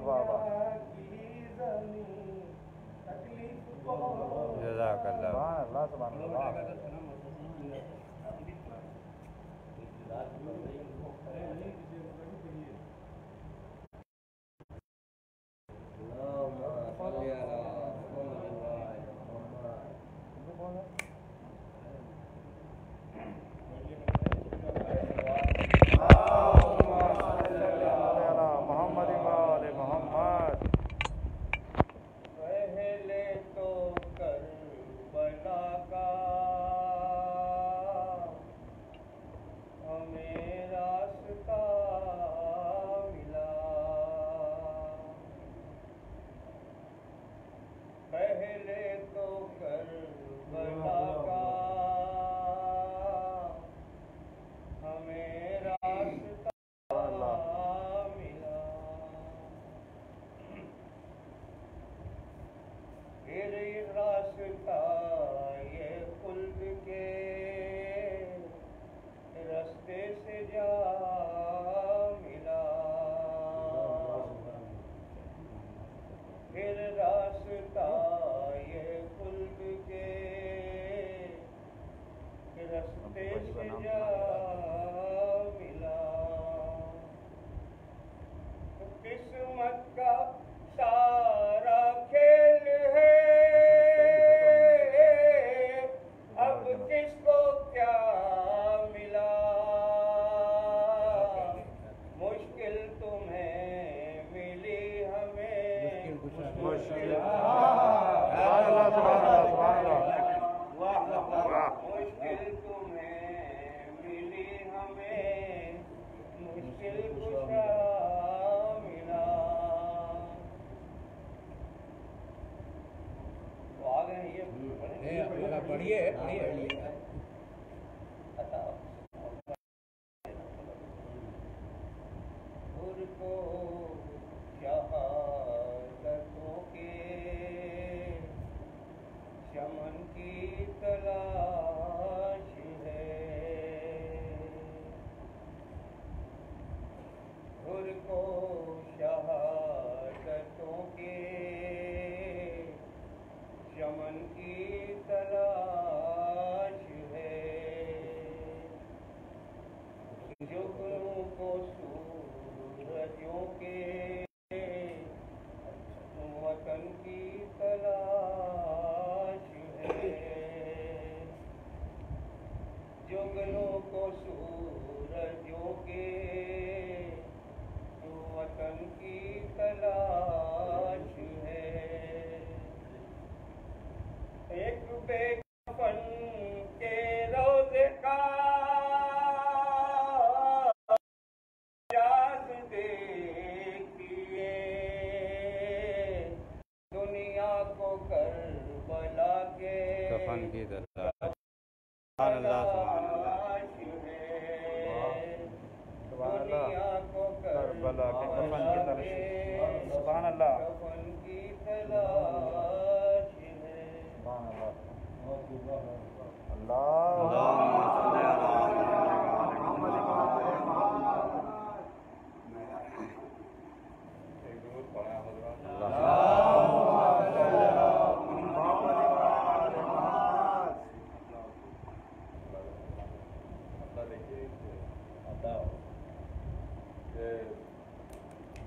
واہ واہ جزاک اللہ. سبحان اللہ سبحان اللہ.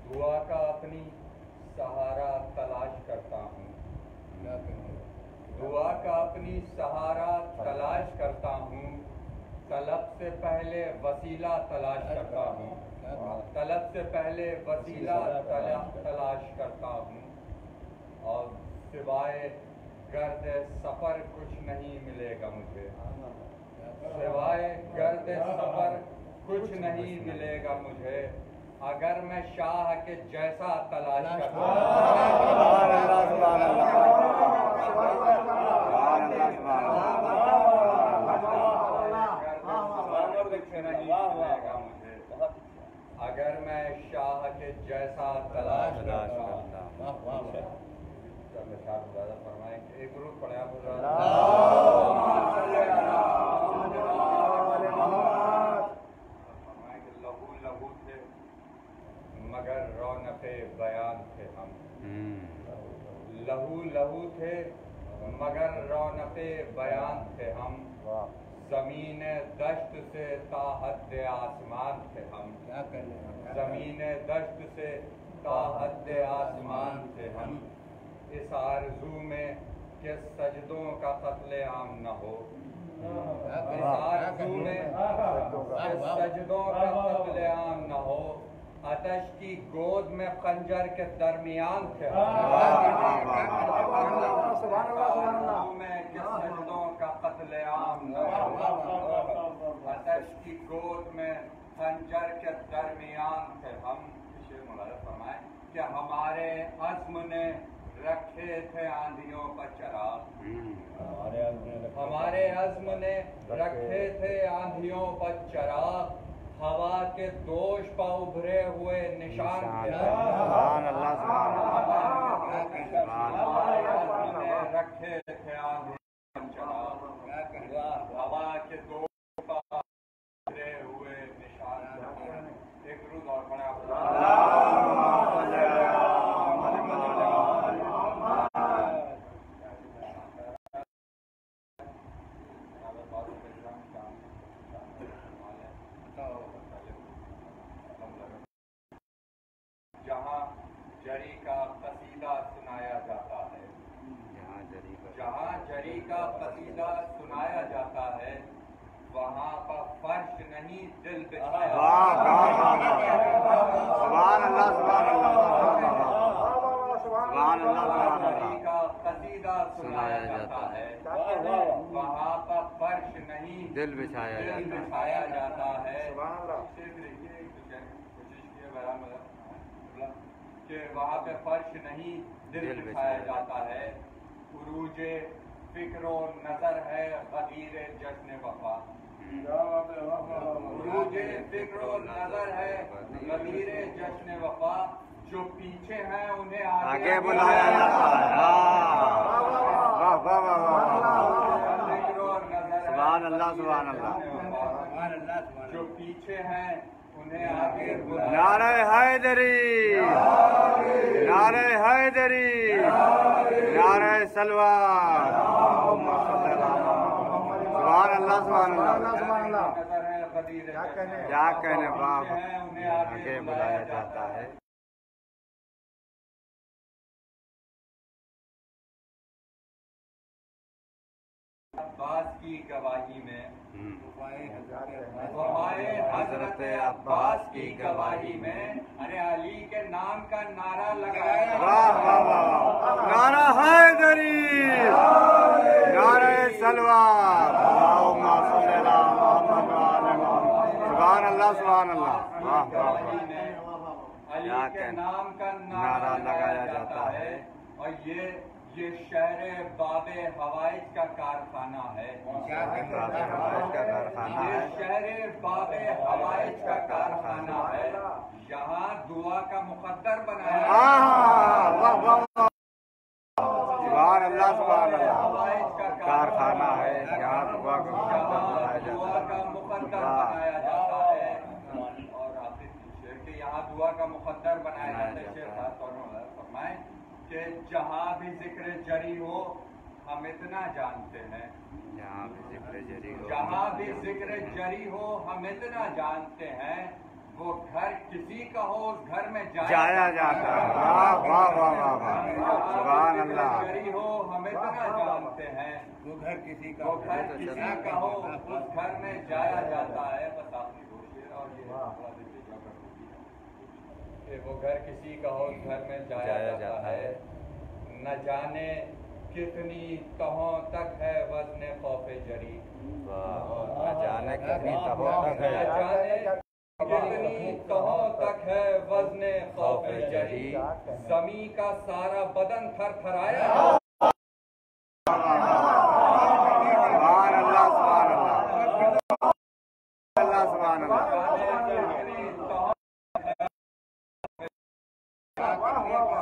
دعا کا اپنی سہارا تلاش کرتا ہوں، دعا کا اپنی سہارا تلاش کرتا ہوں، طلب سے پہلے وسیلہ تلاش کرتا ہوں، طلب سے پہلے وسیلہ تلاش کرتا ہوں، اور سوائے گرد سفر کچھ نہیں ملے گا مجھے، سوائے گرد سفر کچھ نہیں ملے گا مجھے، اگر میں شاہ کے جیسا تلاش کرتا اگر میں شاہ کے جیسا تلاش کرتا فرمائیں ایک درود پڑھیں آپ मगर रौनक बयान थे हम। लहू लहू थे मगर रौनक बयान थे हम। ज़मीन दश्त से ता हद आसमान थे हम। ज़मीन दश्त से ता हद आसमान थे हम। इस आरज़ू में कि सजदों का कत्ले आम न हो। इस आरज़ू में कि सजदों का कत्ले आम न हो। आतश की गोद में खंजर के दरमियान थे हम। में कि सजदों का कत्ले आम न हो। आतश की गोद में खंजर के दरमियान थे हम। फरमाए कि हमारे अज़्म ने रखे थे आंधियों पर चराग। हमारे अज़्म ने रखे थे आंधियों पर चराग। हवा के दोष पर उभरे हुए निशान थे। रखे थे आंधियों पर चराग। हवा के दोष पर उभरे हुए निशान थे। एक रूद और बना जहाँ जरी का कसीदा सुनाया जाता है। जहाँ जरी का कसीदा सुनाया जाता है वहाँ पर फर्श नहीं दिल बिछाया। सुभान अल्लाह सुभान अल्लाह सुभान अल्लाह। जरी का कसीदा सुनाया जाता है वहाँ पर फर्श नहीं दिल बिछाया जाता है। कि वहाँ पे फर्श नहीं दिल बिछाया जाता है। उरूजे फिक्र नजर है गदीर जश्न वफा। उरूजे फिक्र नजर है गदीर जश्न वफा। जो पीछे हैं उन्हें आगे बुलाया जाता है। सुभान अल्लाह सुभान अल्लाह। जो पीछे हैं उन्हें आगे बुलाया। नारे हैदरी नारे हैदरी नारे सलवार। सुभान अल्लाह सुभान अल्लाह। क्या कहने बाप उन्हें आगे बुलाया जाता है। अब्बास की गवाही में हजरत अब्बास की गवाही में अरे अली के नाम का नारा लगाया। नारा हैदरी नारे सलवार। सुभान अल्लाह सुभान अल्लाह। अली के नाम का नारा लगाया जाता है। और ये शहर बाबे हवाइज का कारखाना है। ये शहर बाबे हवाइज का कारखाना है। यहाँ दुआ का मुकद्दर बनाया। सुभान अल्लाह सुभान अल्लाह। हवाइज का कारखाना है। यहाँ दुआ का मुकद्दर बनाया जाता है। और हाफिज शेर के यहाँ दुआ का मुकद्दर बनाया जाता है। शेर खास तौर पर फरमाए कि जहाँ भी जिक्र जरी हो हम इतना जानते हैं। जहाँ भी जिक्र जरी हो हम इतना जानते हैं। वो घर किसी का हो उस घर में जाया जाता है। सुभान अल्लाह। जरी हो हम इतना जानते हैं। वो घर किसी का हो उस घर में जाया जाता है। बस आपकी कोशिश। और ये वो घर किसी का हो उस घर में जाया जाता है। न जाने कितनी तहों तक है वज़्न खौफ़े जरी। न जाने कितनी तहों तक है। कितनी तहों तक है वज़्न खौफ़े जरी। ज़मी का सारा बदन थरथराया। सुभान अल्लाह सुभान अल्लाह। सुभान अल्लाह।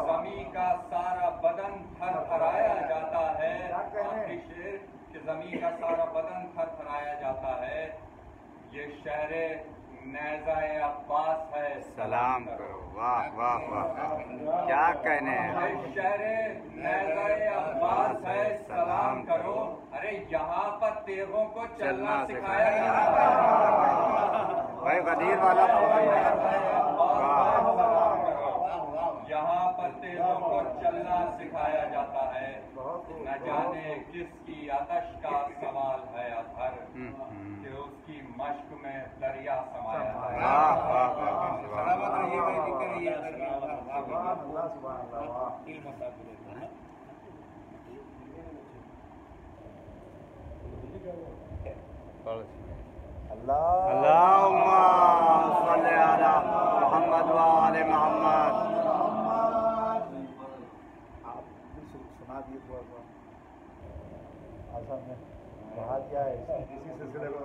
ज़मी का सारा बदन थरथराया जाता है। शेर कि ज़मी का सारा बदन थरथराया जाता है। ये शहर نیزہ عباس ہے سلام کرو. واہ واہ واہ، کیا کہنے ہیں. شہر نیزہ عباس ہے سلام کرو. ارے یہاں پر تیغوں کو چلنا سکھایا جاتا ہے. بھائی غدیر والا یہاں پر تیغوں کو چلنا سکھایا جاتا ہے. نہ جانے کس کی آتش کا سوال ہے اظہر کہ اس کی مشق میں دریا سمایا ہے. سلامت رہیے بھائی، ذکر رہیے. اللہم صلی علی محمد و آل محمد. سنا دیے تھوڑا آسان میں بہت کیا ہے اسی سلسلے کو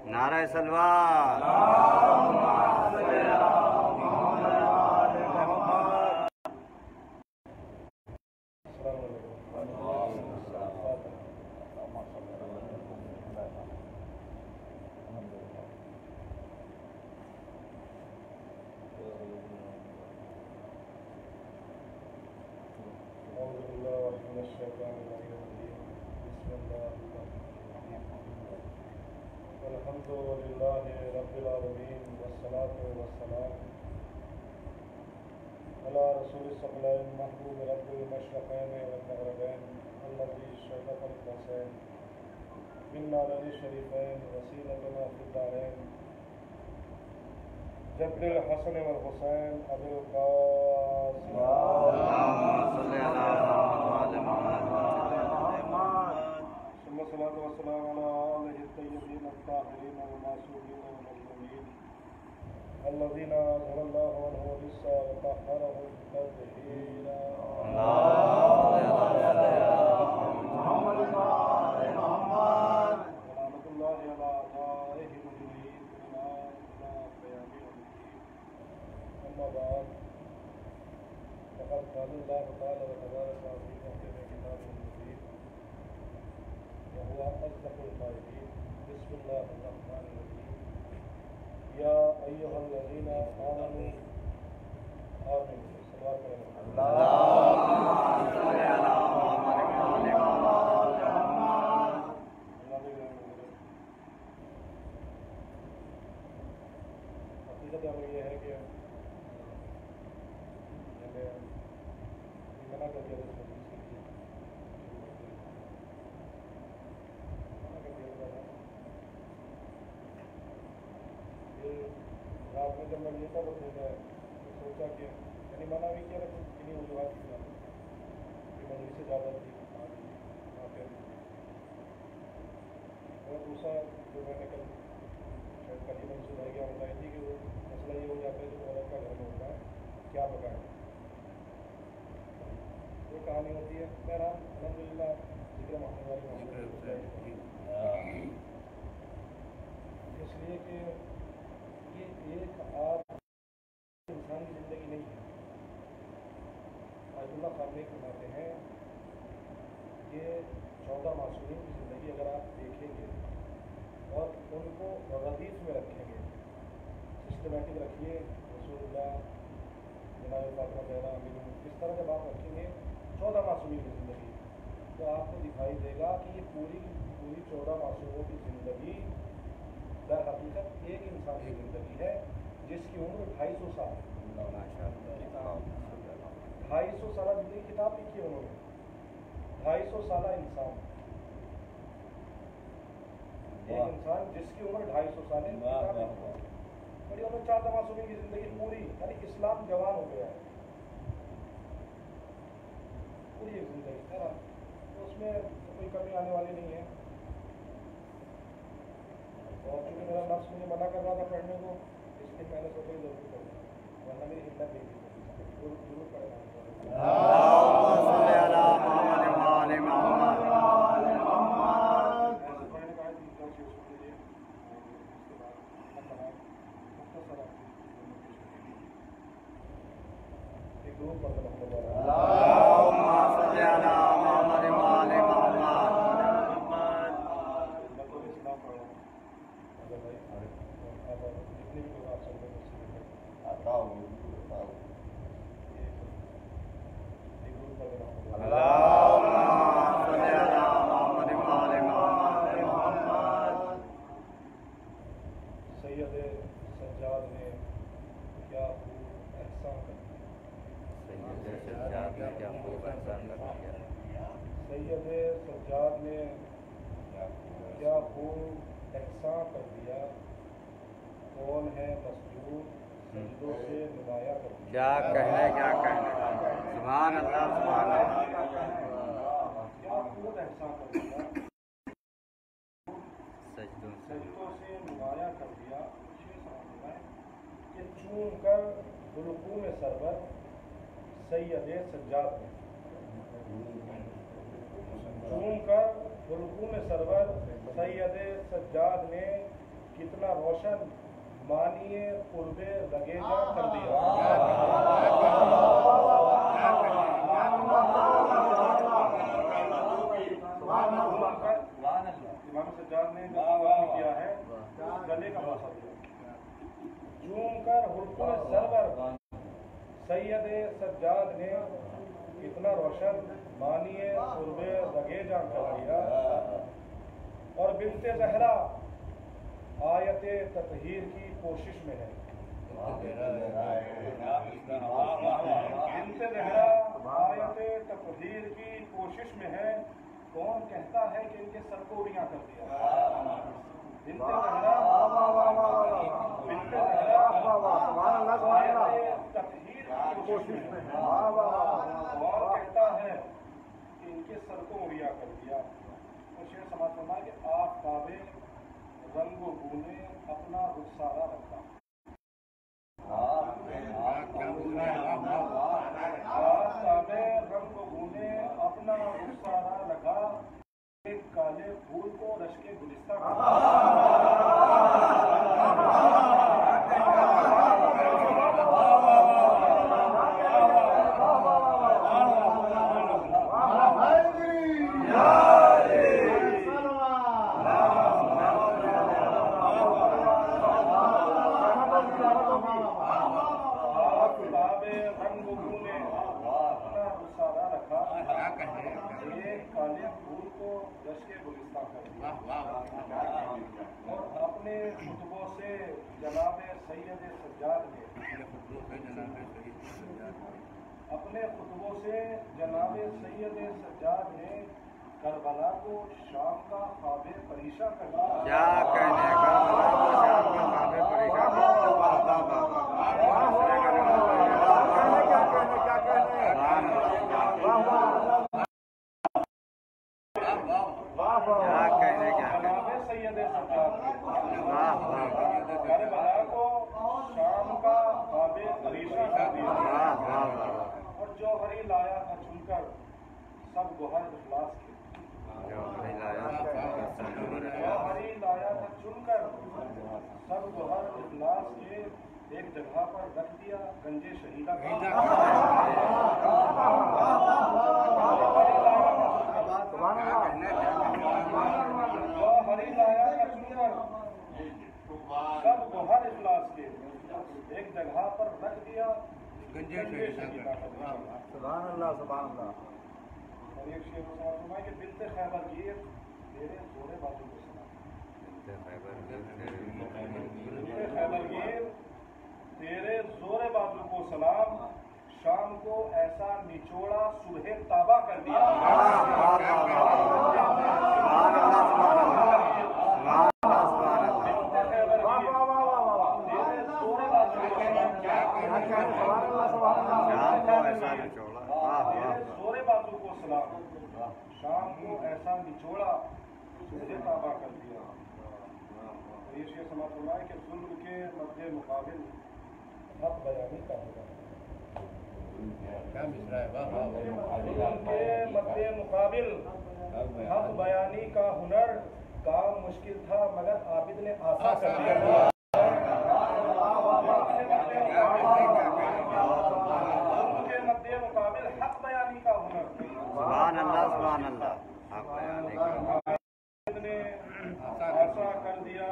نعرہ سلوات. الحمد لله رب العالمين والصلاة والسلام على رسول الثقلين محبوب رب المشرقين والمغربين الذي شرف القوسين بالنارين الشريفين وسيلتنا في الدارين جد الحسن والحسين أبي القاسم اللهم صل على محمد و آل محمد. ثم الصلاة والسلام على آله الطيبين الطاهرين والمعصومين والمظلومين الذين أظهر الله عنه الرزق وطهرهم تطهيرا. محمد ورحمة الله على أعدائهم أجمعين إلى قيام يوم الدين. أما بعد، فقد قال الله تعالى وتبارك في محكم كتابه المبين وهو أصدق القائلين. بسم الله الرحمن الرحيم. يا أيها الذين آمنوا آمنوا صلوات حقیقت عمل یہ ہے کہ ہمیں منع کر دیا تھا رات میں جب میں لیتا تو سوچا کہ یعنی منع بھی کیا لیکن کنہیں وجوہات کی بنا کہ مجھے سے زیادہ تھی وہاں پہ. اور دوسرا جو میں نے کل شاید کل ہی منصوب رہ گیا بتائی تھی کہ وہ مسئلہ یہ ہو جاتا ہے جو عورت کا گھر میں ہوتا ہے کیا پکائیں. وہ کہانی ہوتی ہے. بہرحال الحمد للہ ذکر محمد والی اس لیے کہ یہ ایک آپ انسان کی زندگی نہیں ہے. آیت اللہ خامنہئی فرماتے ہیں کہ 14 معصومین کی زندگی اگر آپ دیکھیں گے اور ان کو ردیف میں رکھیں گے، سسٹمیٹک رکھیے، رسول اللہ جناب فاطمہ زہرا امین اس طرح جب آپ رکھیں گے 14 معصومین کی زندگی تو آپ کو دکھائی دے گا کہ یہ پوری 14 معصوموں کی زندگی در حقیقت ایک انسان کی زندگی ہے جس کی عمر 250 سال ہے. 250 سالہ زندگی کتاب لکھی ہے انہوں نے. 250 سالہ انسان، ایک انسان جس کی عمر 250 سال ہے کتاب لکھی ہے. اور یہ 14 معصومین کی زندگی پوری، یعنی اسلام جوان ہو گیا ہے پوری ایک زندگی ہے نا. تو اس میں کوئی کمی آنے والی نہیں ہے. اور چونکہ میرا نفس مجھے منع کر رہا تھا پڑھنے کو اس لیے میں نے سوچا ضرور پڑھوں ورنہ میری ہمت نہیں تھی ضرور پڑھنا. यहाँ पर जितने भी लोग आप संगत में सीधे एक ग्रुप का नाम सैयद सज्जाद ने क्या खूब एहसान कर दिया। सैयद सज्जाद ने क्या खूब एहसान कर दिया। कौन है मसजूद सजदों से नुमाया कर दिया। क्या कहने सुभान अल्लाह सुभान अल्लाह। क्या खूब एहसान कर दिया। सजदों से नुमाया कर दिया। शेर समझना है कि चूम कर गुलकू में सरवर सैयद सज्जाद ने चूम कर गुलकू में सरवर सैयद सज्जाद ने कितना रोशन मानिए कुर्बे लगेगा कर दिया। इमाम सज्जाद ने जो किया है गले का भाषा दिया। चूम कर हुल्कुल सरवर सैयद सज्जाद ने कितना रोशन मानिए कुर्बे लगेगा कर दिया। और बिन्ते ज़हरा आयत ततहीर की कोशिश में है। बिन्ते ज़हरा आयत ततहीर की कोशिश में है। कौन कहता है कि इनके सर को उड़िया कर दिया। बिन्ते ज़हरा आयत ततहीर की कोशिश में है। कौन कहता है कि इनके सर को उड़िया कर दिया। तो शेर समाज फरमाया कि आप काबे रंगो बूने अपना रुखसारा रखा। आप काबे रंगो बूने अपना रुखसारा रखा। एक काले फूल को रश्के गुलिस्ता और अपने खुतबों से जनाब सैयद सज्जाद ने करबला को शाम का ख्वाबे परीशा कर दिया। क्या कहने करबला को शाम का ख्वाबे परीशा कर दिया। सैयद सज्जाद करबला को शाम का ख्वाबे परीशा कर दिया। और जो हरी लाया था चुनकर सब गोहर इखलास के। जो हरी लाया था चुनकर सब गोहर इखलास के एक जगह पर रख दिया गंजे शहीदा का। जो हरी लाया था चुनकर सब गोहर इखलास के एक जगह पर रख दिया गंजे शहीदा का। सुभान अल्लाह सुभान अल्लाह। और एक शेर में कि बिन्ते खैबर गिर तेरे जोड़े बाजू को सलाम। बिन्ते खैबर गिर तेरे जोरे बाजू को सलाम। शाम को ऐसा निचोड़ा सुबह ताबा कर दिया। जोरे बाजू को सलाम। शाम को ऐसा निचोड़ा सुबह ताबा कर दिया। ये शेर समाज फरमाए कि जुल्म के मद्दे मुकाबिल हक बयानी का होगा। के मद्दे मुकाबिल हक बयानी का हुनर काम मुश्किल था मगर आबिद ने आसा कर दिया। के मद्दे मुकाबिल हक बयानी का हुनर सुभान अल्लाह सुभान अल्लाह। हक बयानी का ने आसा कर दिया।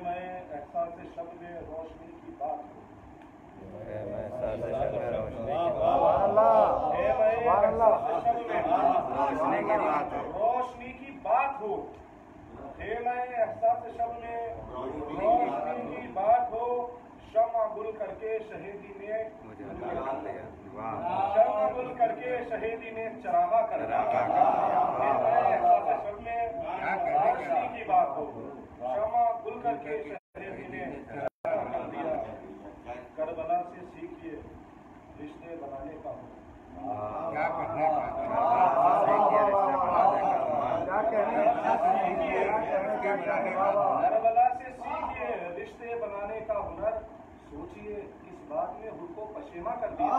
मैं एहसान एहसास शब में रोशनी की बात हो। रोशनी की बात हो, रोशनी की बात हो, एहसास शब में रोशनी की बात हो, शम्मा गुल करके शहीदी ने शम्मा गुल करके शहीदी ने चरागा कर दिया। एहसास शब में रोशनी की बात हो, शम्मा गुल करके शहीदी ने चरागा कर दिया। करबला से सीखिए रिश्ते बनाने का हो। करबला से सीखिए रिश्ते बनाने का हुनर, सोचिए किस बात ने खुद को पशेमा कर दिया।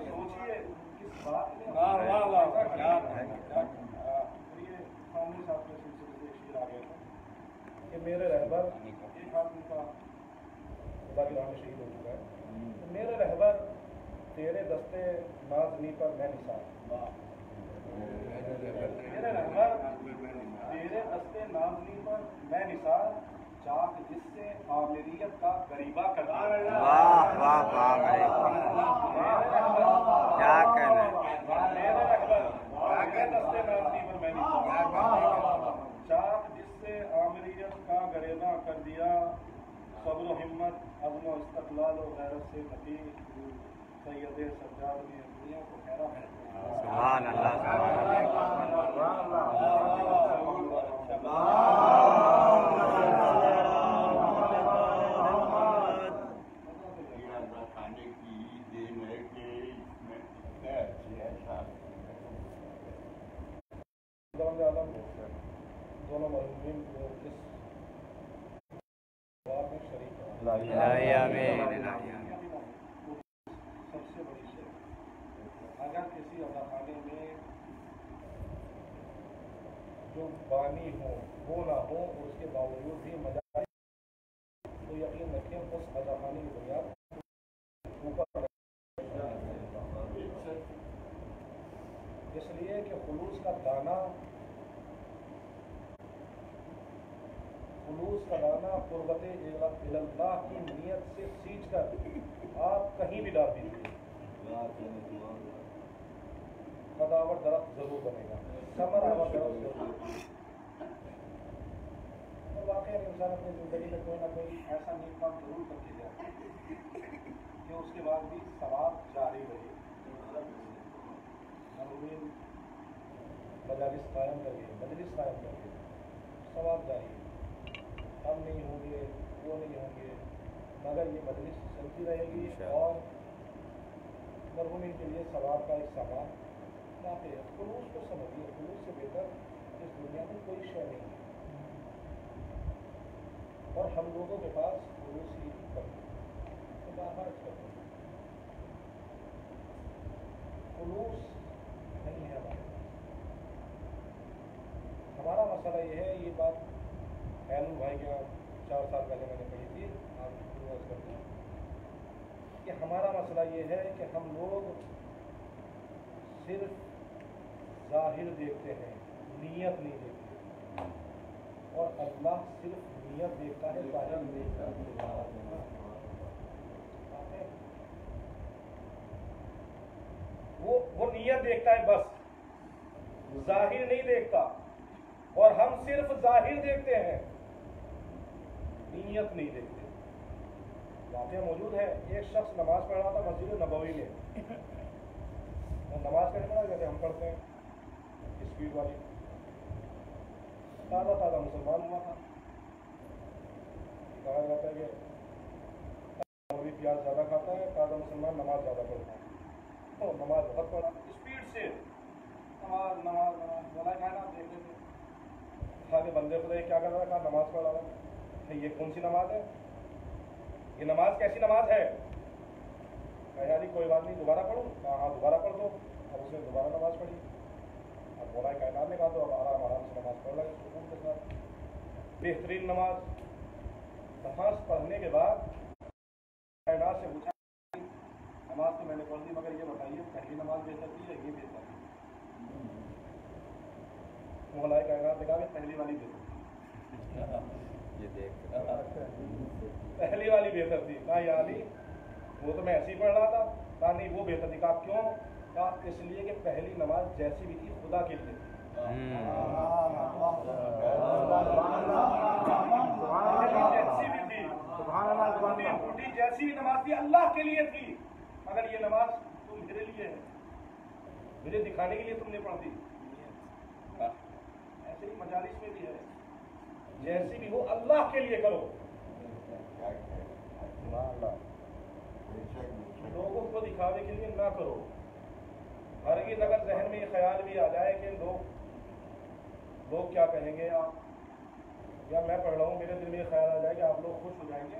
सोचिए किस बात ने सामने साथ में सिलसिले से शेर आ गया था कि मेरे रहबर एक आदमी का खुदा की राह में शहीद हो चुका है। मेरे रहबर तेरे दस्ते नाज़नी पर मैं निसार, मेरे रहबर तेरे दस्ते नाज़नी पर मैं निसार, चाक जिससे आमिरियत का गरीबा कर दिया। वाह वाह वाह भाई, क्या कहना है। मेरे रहबर तेरे दस्ते नाज़नी पर मैं निसार, चाक जिससे आमिरियत का गरीबा कर दिया। सब्र हिम्मत अज़्म व इस्तक़लाल और गैरत से नबी सैयद सज्जाद ने दुनिया को खैरा सुभान अल्लाह, दोनों मरहूमीन को इस दुआ में शरीक है। सबसे बड़ी शेर, अगर किसी अदाखाने में जो बानी हो वो ना हो और उसके बावजूद भी मजा आए तो यकीन रखें उस अदाखाने की बुनियाद ऊपर, इसलिए कि खुलूस का दाना कुर्बत इल्लाह की नीयत से सींच कर आप कहीं भी डाल दीजिए, कदावर दरख्त जरूर बनेगा, समरावर दरख्त जरूर। और वाकई इंसान अपनी ज़िंदगी में कोई ना कोई ऐसा नेक काम जरूर करके जाए कि उसके बाद भी सवाब जारी रहे। मजलिस कायम करिए, सवाब जारी है। हम नहीं होंगे, वो नहीं होंगे, मगर ये मजलिस चलती रहेगी और मरहूमीन के लिए सवाब का एक सामान काफ़ी है। खुलूस को समझिए, खुलूस से बेहतर इस दुनिया में कोई शय नहीं है और हम लोगों के पास खुलूस ही करते हैं, तो बाहर करते हैं, खुलूस नहीं है हमारा मसला ये है। ये बात हैलू भाई के 4 साल पहले मैंने कही थी, आप शुरुआत करते हैं कि हमारा मसला ये है कि हम लोग सिर्फ ज़ाहिर देखते हैं, नीयत नहीं देखते, और अल्लाह सिर्फ नीयत देखता है, ज़ाहिर नहीं देखता। वो नीयत देखता है बस, ज़ाहिर नहीं देखता, और हम सिर्फ ज़ाहिर देखते हैं, नीयत नहीं देखते। वाक़या मौजूद है, एक शख्स नमाज पढ़ रहा था मस्जिद नबवी में, और नमाज कैसे पढ़ा जैसे हम पढ़ते हैं स्पीड वाली, ताज़ा मुसलमान हुआ था। कहा जाता है कि नबवी प्याज ज़्यादा खाता है, ताज़ा मुसलमान नमाज ज़्यादा पढ़ता है। तो नमाज बहुत पढ़ा, स्पीड से नमाज बोला कहना देख लेते खाली बंदे खुदा क्या कर रहा है, कहा नमाज पढ़ रहा है। ये कौन सी नमाज है, ये नमाज कैसी नमाज है? यार कोई बात नहीं, दोबारा पढ़ो। हाँ दोबारा पढ़ दो। अब उसने दोबारा नमाज पढ़ी। अब बोला कायनात ने कहा तो अब आराम से नमाज पढ़ रहा है सुकून के साथ, बेहतरीन नमाज। नमाज पढ़ने के बाद کائنات سے پوچھا نماز تو میں نے پڑھ دی مگر یہ بتائیے پہلی نماز بہتر تھی یا یہ بہتر تھی؟ مولا کائنات نے کہا کہ پہلی والی بہتر تھی. یہ دیکھ پہلی والی بہتر تھی. کہا یا علی وہ تو میں ایسے ہی پڑھ رہا تھا. کہا نہیں وہ بہتر تھی. کہا کیوں؟ کہا اس لیے کہ پہلی نماز جیسی بھی تھی خدا کے لیے تھی. جیسی بھی نماز تھی اللہ کے لیے تھی مگر یہ نماز تو میرے لیے ہے, مجھے دکھانے کے لیے تم نے پڑھ دی. ایسے ہی مجالس میں بھی ہے, جیسی بھی ہو اللہ کے لیے کرو, لوگوں کو دکھاوے کے لیے نہ کرو. ہرگز اگر ذہن میں یہ خیال بھی آ جائے کہ لوگ کیا کہیں گے یا میں پڑھ رہا ہوں میرے دل میں یہ خیال آ جائے کہ آپ لوگ خوش ہو جائیں گے,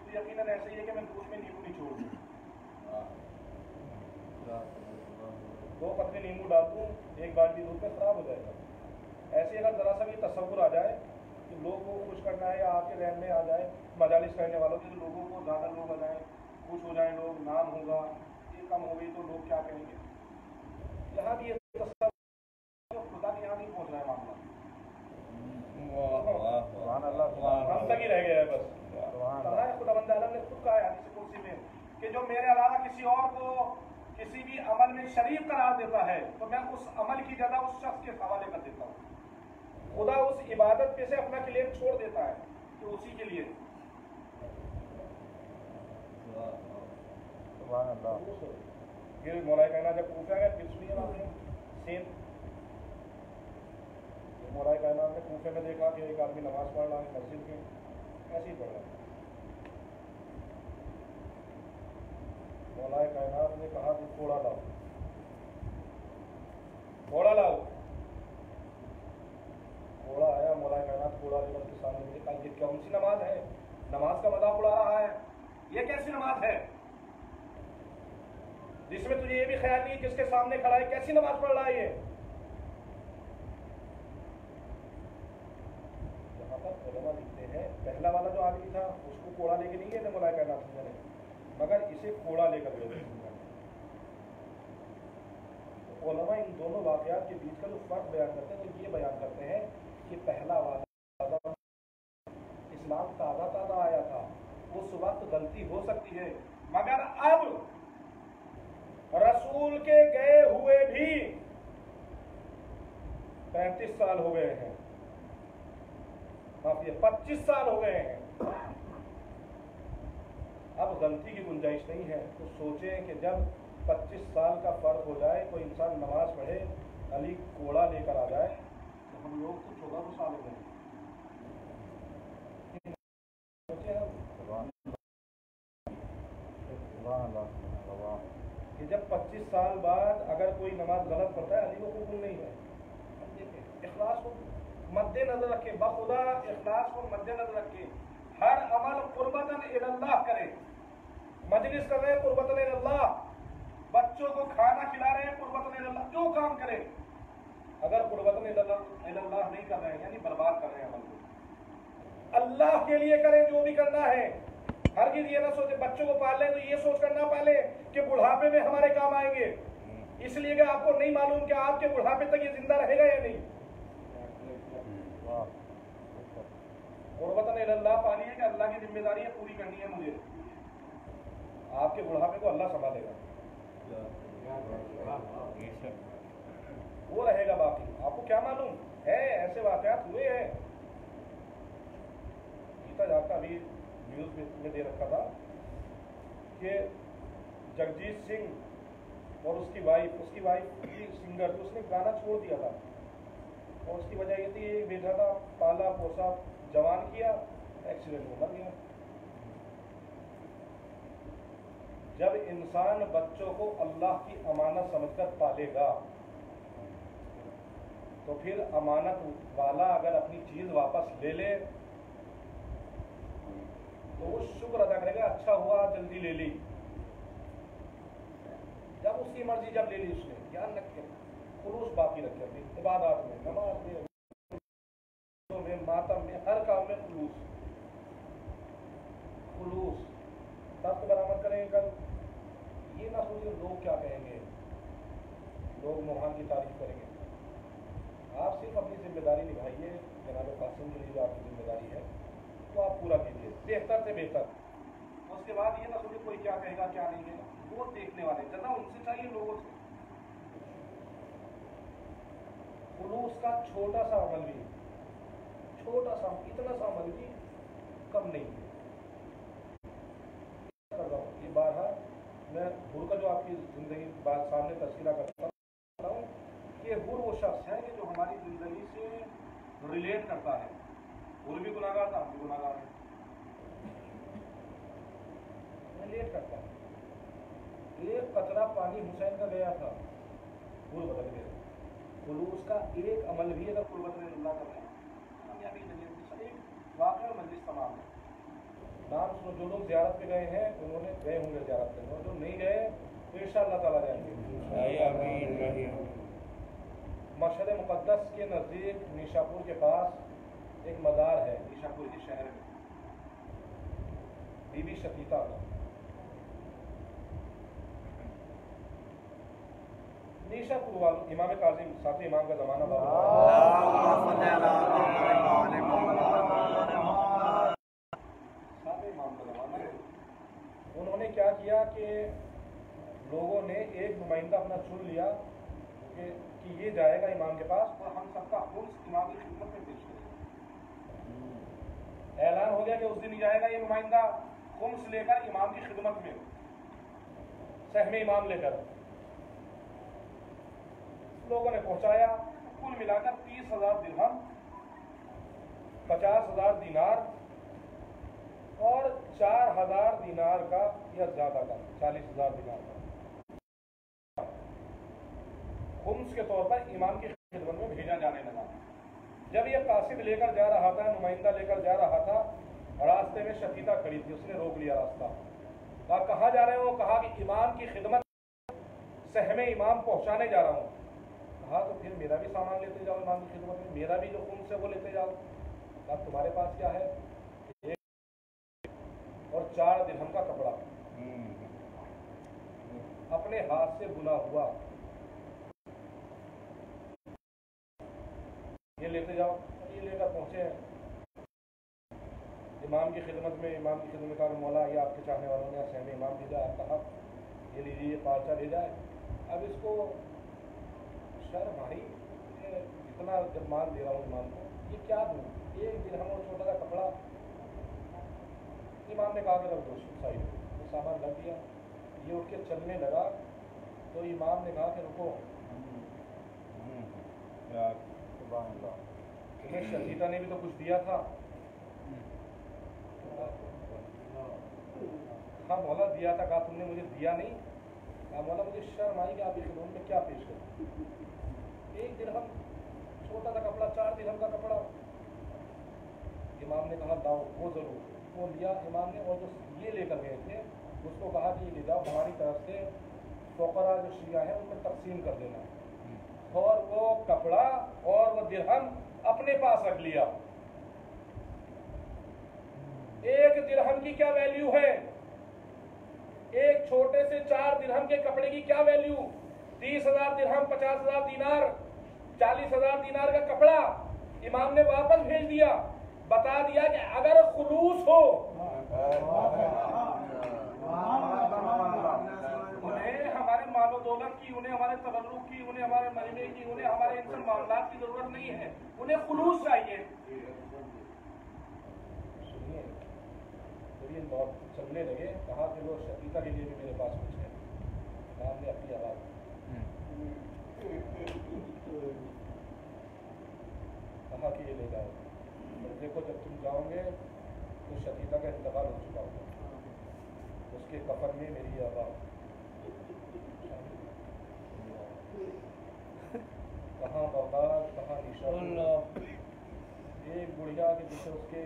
تو یقیناً ایسا ہی ہے کہ میں دودھ میں نیمبو نچوڑ دوں, 2 قطرے نیمبو ڈال دوں 1 بالٹی دودھ میں خراب ہو جائے گا. ایسے اگر ذرا سا بھی تصور آ جائے کہ لوگوں کو خوش کرنا ہے یا آپ کے ذہن میں آ جائے مجالس کرنے والوں کے لوگوں کو زیادہ لوگ آ جائیں, خوش ہو جائیں لوگ, نام ہوگا, یہ کم ہو گئی تو لوگ کیا کہیں گے. یہاں بھی یہ تصور خدا کے یہاں نہیں پہنچ رہا ہے معاملہ, ہم تک ہی رہ گیا ہے بس. خدا بند عالم نے خود کہا ہے حدیث قدسی میں کہ جو میرے علاوہ کسی اور کو کسی بھی عمل میں شریک قرار دیتا ہے تو میں اس عمل کی جگہ اس شخص کے حوالے کر دیتا ہوں. خدا اس عبادت پہ سے اپنا کلیم چھوڑ دیتا ہے کہ اسی کے لیے. پھر مولا کائنات جب کوفہ گئے پھر سنیے بات ہے سین. مولا کائنات نے کوفے میں دیکھا کہ ایک آدمی نماز پڑھ رہا ہے مسجد میں, ایسے ہی پڑھ رہا ہے. مولا کائنات نے کہا کہ گھوڑا لاؤ, گھوڑا لاؤ. گھوڑا آیا, مولا کائنات گھوڑا لے کر کے سامنے میں کہا یہ کون سی نماز ہے, نماز کا مذاق اڑا رہا ہے, یہ کیسی نماز ہے جس میں تجھے یہ بھی خیال نہیں کس کے سامنے کھڑا ہے, کیسی نماز پڑھ رہا ہے یہ. یہاں پر علماء لکھتے ہیں پہلا والا جو آدمی تھا اس کو کوڑا لے کے نہیں گئے تھے مولا کائنات نے, مگر اسے کوڑا لے کر گئے تھے. علماء ان دونوں واقعات کے بیچ کا جو فرق بیان کرتے ہیں وہ یہ بیان کرتے ہیں کہ پہلا والا اسلام تازہ تازہ آیا تھا, اس وقت غلطی ہو سکتی ہے, مگر اب رسول کے گئے ہوئے بھی 35 سال ہو گئے ہیں, معافی 25 سال ہو گئے ہیں. اب غلطی کی گنجائش نہیں ہے. تو سوچیں کہ جب 25 سال کا فرق ہو جائے, کوئی انسان نماز پڑھے علی کوڑا لے کر آ جائے, تو ہم لوگ تو 14 سال ہو گئے ہیں. کہ جب 25 سال بعد اگر کوئی نماز غلط پڑھتا ہے علی کو قبول نہیں ہے. اخلاص کو مد نظر رکھے, بخدا اخلاص کو مد نظر رکھے, ہر عمل قربتاً اللہ کرے. مجلس کر رہے ہیں قربتاً اللہ, بچوں کو کھانا کھلا رہے ہیں قربتاً اللہ, جو کام کرے اگر قربتاً اللہ نہیں کر رہے ہیں یعنی برباد کر رہے ہیں عمل کو. اللہ کے لیے کریں جو بھی کرنا ہے. ہرگز یہ نہ سوچے بچوں کو پال لیں تو یہ سوچ کر نہ پالیں کہ بڑھاپے میں ہمارے کام آئیں گے, اس لیے کہ آپ کو نہیں معلوم کہ آپ کے بڑھاپے تک یہ زندہ رہے گا یا نہیں. قربتاً اللہ پالیے کہ اللہ کی ذمہ داری ہے پوری کرنی ہے مجھے, آپ کے بڑھاپے کو اللہ سنبھالے گا, وہ رہے گا باقی. آپ کو کیا معلوم ہے, ایسے واقعات ہوئے ہیں. جیتا جاتا ابھی نیوز میں دے رکھا تھا کہ جگجیت سنگھ اور اس کی وائف کی سنگر تھی, اس نے گانا چھوڑ دیا تھا اور اس کی وجہ یہ تھی ایک بیٹا تھا پالا پوسا جوان کیا, ایکسیڈنٹ میں مر گیا. جب انسان بچوں کو اللہ کی امانت سمجھ کر پالے گا تو پھر امانت والا اگر اپنی چیز واپس لے لے تو وہ شکر ادا کرے گا, اچھا ہوا جلدی لے لی. جب اس کی مرضی جب لے لی اس نے, دھیان رکھے خلوص باقی رکھے اپنی عبادات میں, نماز میں, ماتم میں, ہر کام میں خلوص. तब तो बरामद करेंगे कल। ये ना सोचिए लोग क्या कहेंगे, लोग मोहन की तारीफ करेंगे। आप सिर्फ अपनी जिम्मेदारी निभाइए, जनाब कासिम के लिए जो आपकी जिम्मेदारी है वो आप पूरा कीजिए बेहतर से बेहतर। उसके बाद ये ना सोचिए कोई क्या कहेगा क्या नहीं कहेगा, वो देखने वाले ज़्यादा उनसे चाहिए लोगों से। खुलूस का छोटा सा अमल भी, छोटा सा, इतना सा अमल भी कम नहीं है। कर रहा हूँ ये बारहा मैं हुर का जो आपकी ज़िंदगी बात सामने तस्वीर करता हूँ कि हुर वो शख्स है कि जो हमारी ज़िंदगी से रिलेट करता है। हुर भी गुनाहगार था, हम भी गुनाहगार हैं, रिलेट करता है। एक कतरा पानी हुसैन का गया था, हुर बदल गया। खुलूस का एक अमल भी अगर कुर्बत में अल्लाह कर रहे हैं, कामयाबी नहीं है। एक वाक़ई मजलिस तमाम है। नाम सुनो, जो लोग ज़ियारत पे गए हैं उन्होंने गए होंगे ज़ियारत पे, और जो नहीं गए तो इंशाअल्लाह ताला जाएंगे। मशहद मुक़द्दस के नज़दीक निशापुर के पास एक मज़ार है, निशापुर के शहर में, बीबी शकीता का। निशापुर वालों, इमाम काज़िम साथी इमाम का ज़माना उन्होंने क्या किया कि लोगों ने एक नुमाइंदा अपना चुन लिया कि ये जाएगा इमाम के पास और हम सबका खुम्स इमाम की खिदमत में पेश करेंगे। ऐलान हो गया कि उस दिन जाएगा ये नुमाइंदा खुम्स लेकर इमाम की खिदमत में, सहमे इमाम लेकर। लोगों ने पहुंचाया, कुल मिलाकर 30,000 दिरहम, 50,000 दीनार और 4,000 दीनार का या ज्यादा का 40,000 दीनार का खुम्स के तौर पर इमाम की खिदमत में भेजा जाने लगा। जब ये कासिद लेकर जा रहा था, नुमाइंदा लेकर जा रहा था, रास्ते में शकीता खड़ी थी, उसने रोक लिया रास्ता। कहा कहाँ जा रहे हो? कहा कि इमाम की खिदमत सहमे इमाम पहुंचाने जा रहा हूँ। कहा तो फिर मेरा भी सामान लेते जाओ इमाम की खिदमत में, मेरा भी जो खुम्स है वो लेते जाओ। कहा तुम्हारे पास क्या है? और 4 दिरहम का कपड़ा अपने हाथ से बुना हुआ, ये लेते जाओ। ये लेकर पहुंचे इमाम की खिदमत में। इमाम की खिदमत का मौला, ये आपके चाहने वालों ने सहमे इमाम भेजा, आपका हक, ये लीजिए, ये पार्चा भेजा है। अब इसको शर्म आई, इतना जब माल दे रहा हूँ इमाम को, ये क्या दूँ? 1 दिरहम और छोटा सा कपड़ा। इमाम ने कहा कि रख दो साइड, वो सामान रख दिया। ये उठ के चलने लगा तो इमाम ने कहा कि रुको, तुम्हें शकीता ने भी तो कुछ दिया था। हाँ मौला दिया था। कहा तुमने मुझे दिया नहीं? कहा मौला मुझे शर्म आई कि आपकी खिदमत में क्या पेश करूं। 1 दिरहम छोटा सा कपड़ा, 4 दिरहम का कपड़ा। इमाम ने कहा लाओ, वो जरूर। वो लिया इमाम ने, और जो ये लेकर गए थे उसको कहा कि ये ले जाओ, हमारी तरफ से फ़ुक़रा जो शिया है उनको तकसीम कर देना। और वो कपड़ा और वो दिरहम अपने पास रख लिया। 1 दिरहम की क्या वैल्यू है? एक छोटे से 4 दिरहम के कपड़े की क्या वैल्यू? 30,000 दिरहम, 50,000 दीनार, 40,000 दीनार का कपड़ा इमाम ने वापस भेज दिया। बता दिया कि अगर खुलूस हो, उन्हें हमारे मालो दौलत की, उन्हें हमारे तबर्रुक की, उन्हें हमारे मजमे की, उन्हें हमारे इन मामलात की जरूरत नहीं है, उन्हें खुलूस चाहिए। सुनिए, जब ये दौर चलने लगे, कहा कि वो शकीता के लिए भी मेरे पास कुछ है। इमाम ने अपनी आवाज़ कहा कि ये ले जाओ, देखो जब तुम जाओगे तो शकीता का इंतकाल हो चुका होगा, उसके कफन में मेरी आवाज़। कहाँ बगदाद, कहाँ निशापुर, एक बुढ़िया के पीछे उसके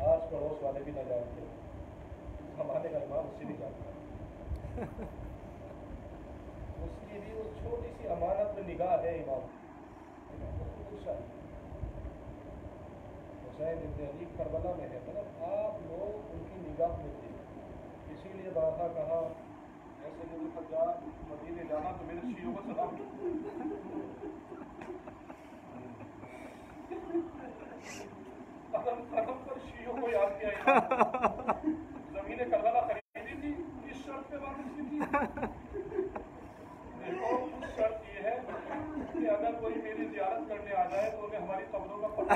आस पड़ोस वाले भी न जानते, हमारे का इमाम उससे भी जानता। उसकी भी वो छोटी सी अमानत में निगाह है इमाम। हुसैन इब्न अली करबला में है, मतलब आप लोग उनकी निगाह में थे। इसीलिए बारहा कहा ऐसे मुझे पंजाब मदीने जाना तो मेरे शीयों को सलाम कदम पर शीयों को याद किया जमीन करबला खरीदी थी इस शर्त पे वापस की थी। देखो उस शर्त ये है कि अगर कोई मेरी ज़ियारत करने आ जाए तो उन्हें हमारी कब्रों का पता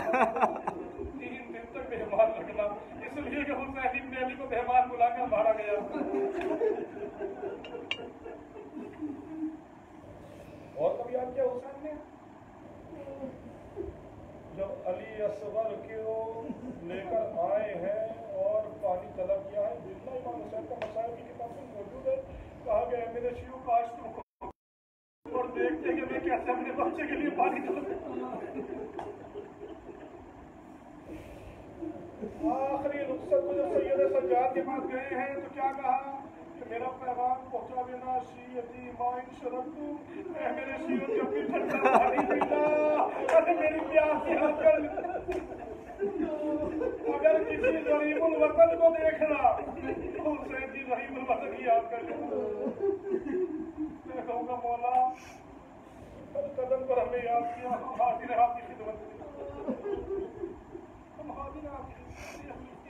3 दिन तक मेहमान रखना, इसलिए कि हुसैन इब्न अली को मेहमान बुलाकर मारा गया। और कभी याद किया हुसैन ने जब अली असगर को लेकर आए हैं और पानी तलब किया है, जितना इमाम हुसैन का मसाइल की किताब में मौजूद है, कहा गया है मेरे शिव काश तुम और देखते कि मैं कैसे अपने बच्चे के लिए पानी तलब। आखिरी रुखसत को जब सैयद सज्जाद के पास गए हैं तो क्या कहा कि मेरा पैगाम पहुंचा देना शीयती माइन शरतु, मेरे शीयत जब भी ठंडा पानी पीना अरे मेरी प्यास याद कर। अगर किसी गरीबुल वतन को देखना तो हुसैन जी गरीबुल वतन की याद कर लेना। मैं कहूँगा मौला कदम पर हमें याद किया, हम हाजिर आपकी खिदमत, हम हाजिर आपकी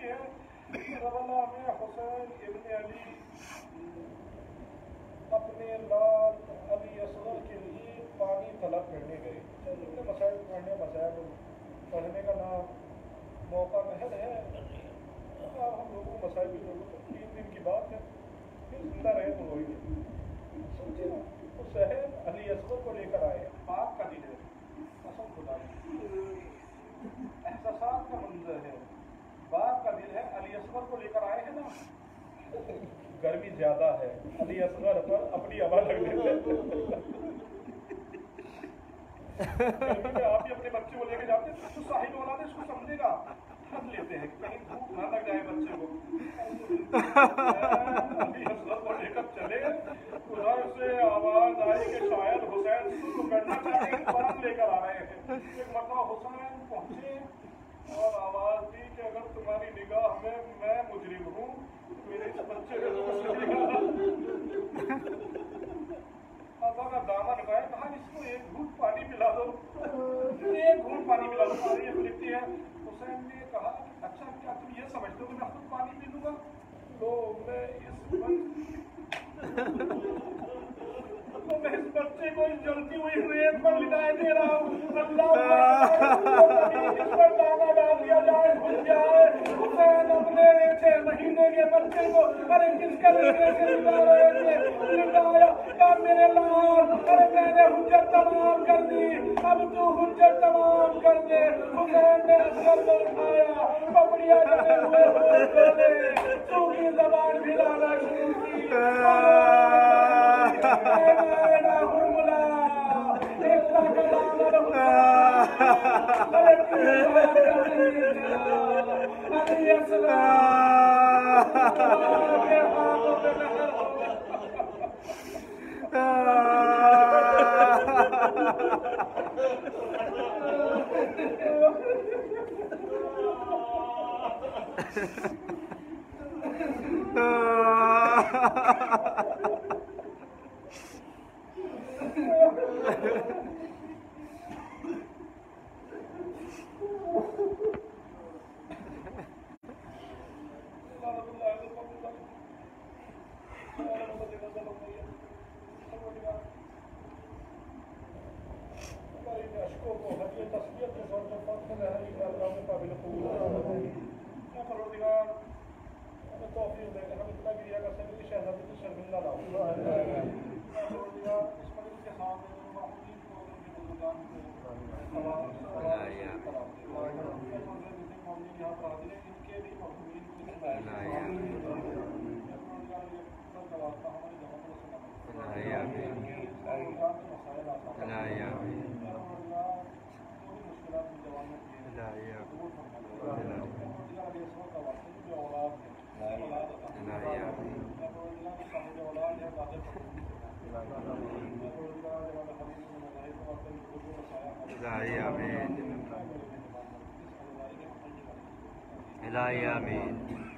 है। रबला में हुसैन इब्न अली अपने लाल अली असगर के लिए पानी तलब करने गए। उन्होंने मसाइल पढ़ने का नाम मौका महल है। अब हम लोगों को मसाइल की जरूरत है, 3 दिन की बात है, फिर जिंदा रहे तो वही सोचिए ना। हुसैन अली असगर को लेकर आए, पाक का दिन है, कसम खुदा एहसास का मंजर है, बाप का दिल है, अली असगर को लेकर आए हैं ना। गर्मी ज्यादा है, अली असगर पर अपनी हवा लग लेते गर्मी में आप ही अपने बच्चे को लेके जाते तो साहिब औलाद इसको समझेगा, थक लेते हैं कहीं धूप ना लग जाए बच्चे को। अली असगर को लेकर चले, उधर से आवाज आई कि शायद हुसैन शुरू करना चाहे, फौरन लेकर आ रहे हैं। एक मरतबा हुसैन पहुंचे और आवाज दी कि अगर तुम्हारी निगाह में मैं मुजरिम हूँ मेरे इस बच्चे का दामन उठाया, कहा इसको एक घूंट पानी पिला दो, एक घूंट पानी पिला दो, पानी ये लिखती है। हुसैन ने कहा अच्छा क्या तुम ये समझते हो कि मैं खुद पानी पी लूंगा? तो मैं इस बच्चे को इस जलती हुई रेत पर लिटाए दे रहा हूँ, इस पर दाना डाल दिया जाए, घुस जाए। हुसैन अपने 6 महीने के बच्चे को अरे किसके तरीके से लिटा रहे थे, लिटाया क्या मेरे लाल, अरे मैंने हुज्जत तमाम कर दी, अब तू हुज्जत तमाम कर दे। हुसैन ने असगर को उठाया, पपड़िया जले हुए होठ खोले, सूखी जबान भिलाना शुरू की। Amin.